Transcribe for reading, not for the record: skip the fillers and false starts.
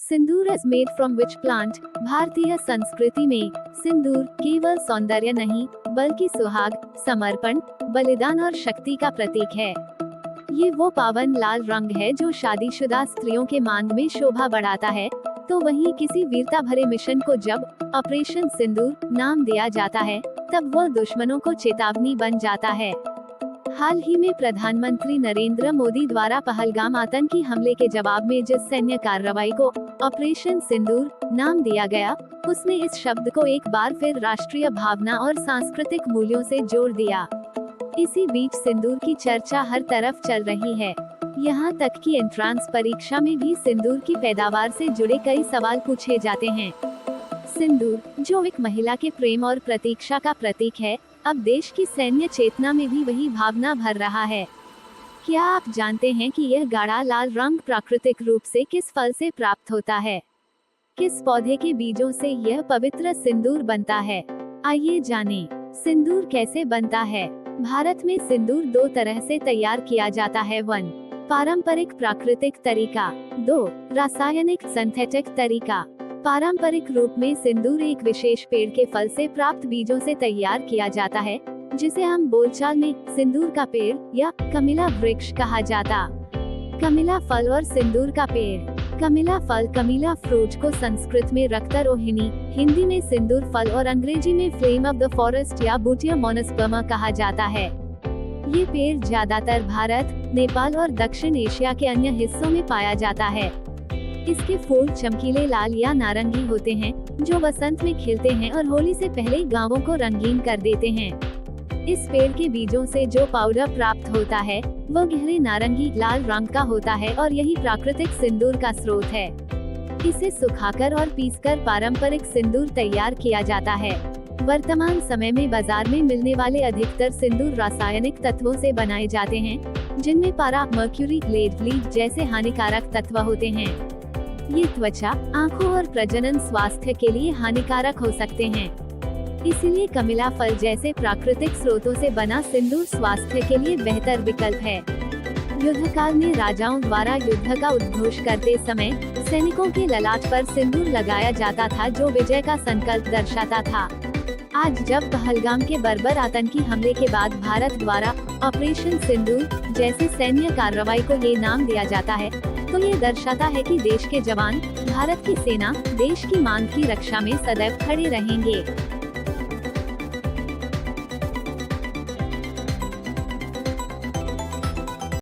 Sindoor is made from which plant. भारतीय संस्कृति में सिंदूर केवल सौंदर्य नहीं बल्कि सुहाग, समर्पण, बलिदान और शक्ति का प्रतीक है। ये वो पावन लाल रंग है जो शादीशुदा स्त्रियों के मांग में शोभा बढ़ाता है, तो वहीं किसी वीरता भरे मिशन को जब ऑपरेशन सिंदूर नाम दिया जाता है, तब वो दुश्मनों को चेतावनी बन जाता है। हाल ही में प्रधानमंत्री नरेंद्र मोदी द्वारा पहलगाम आतंकी हमले के जवाब में जिस सैन्य कार्रवाई को ऑपरेशन सिंदूर नाम दिया गया, उसने इस शब्द को एक बार फिर राष्ट्रीय भावना और सांस्कृतिक मूल्यों से जोड़ दिया। इसी बीच सिंदूर की चर्चा हर तरफ चल रही है। यहाँ तक कि एंट्रांस परीक्षा में भी सिंदूर की पैदावार से जुड़े कई सवाल पूछे जाते हैं। सिंदूर, जो एक महिला के प्रेम और प्रतीक्षा का प्रतीक है, अब देश की सैन्य चेतना में भी वही भावना भर रहा है। क्या आप जानते हैं कि यह गाढ़ा लाल रंग प्राकृतिक रूप से किस फल से प्राप्त होता है? किस पौधे के बीजों से यह पवित्र सिंदूर बनता है? आइए जानें, सिंदूर कैसे बनता है। भारत में सिंदूर दो तरह से तैयार किया जाता है। 1. पारंपरिक प्राकृतिक तरीका। 2. रासायनिक सिंथेटिक तरीका। पारंपरिक रूप में सिंदूर एक विशेष पेड़ के फल से प्राप्त बीजों से तैयार किया जाता है, जिसे हम बोलचाल में सिंदूर का पेड़ या कमिला वृक्ष कहा जाता। कमिला फल और सिंदूर का पेड़। कमिला फल कमिला फ्रूट को संस्कृत में रक्तरोहिणी, हिंदी में सिंदूर फल और अंग्रेजी में फ्लेम ऑफ द फॉरेस्ट या बूटिया मोनोस्पर्मा कहा जाता है। ये पेड़ ज्यादातर भारत, नेपाल और दक्षिण एशिया के अन्य हिस्सों में पाया जाता है। इसके फूल चमकीले लाल या नारंगी होते हैं, जो वसंत में खिलते हैं और होली से पहले गांवों को रंगीन कर देते हैं। इस पेड़ के बीजों से जो पाउडर प्राप्त होता है, वो गहरे नारंगी लाल रंग का होता है और यही प्राकृतिक सिंदूर का स्रोत है। इसे सुखाकर और पीसकर पारंपरिक सिंदूर तैयार किया जाता है। वर्तमान समय में बाजार में मिलने वाले अधिकतर सिंदूर रासायनिक तत्वों से बनाए जाते हैं, जिनमें पारा, मर्क्यूरी, लेड, लीड जैसे हानिकारक तत्व होते हैं। ये त्वचा, आँखों और प्रजनन स्वास्थ्य के लिए हानिकारक हो सकते हैं। इसीलिए कमिला फल जैसे प्राकृतिक स्रोतों से बना सिंदूर स्वास्थ्य के लिए बेहतर विकल्प है। युद्ध काल में राजाओं द्वारा युद्ध का उद्घोष करते समय सैनिकों के ललाट पर सिंदूर लगाया जाता था, जो विजय का संकल्प दर्शाता था। आज जब पहलगाम के बर्बर आतंकी हमले के बाद भारत द्वारा ऑपरेशन सिंदूर जैसे सैन्य कार्रवाई को ये नाम दिया जाता है, तो ये दर्शाता है कि देश के जवान, भारत की सेना, देश की मान की रक्षा में सदैव खड़े रहेंगे।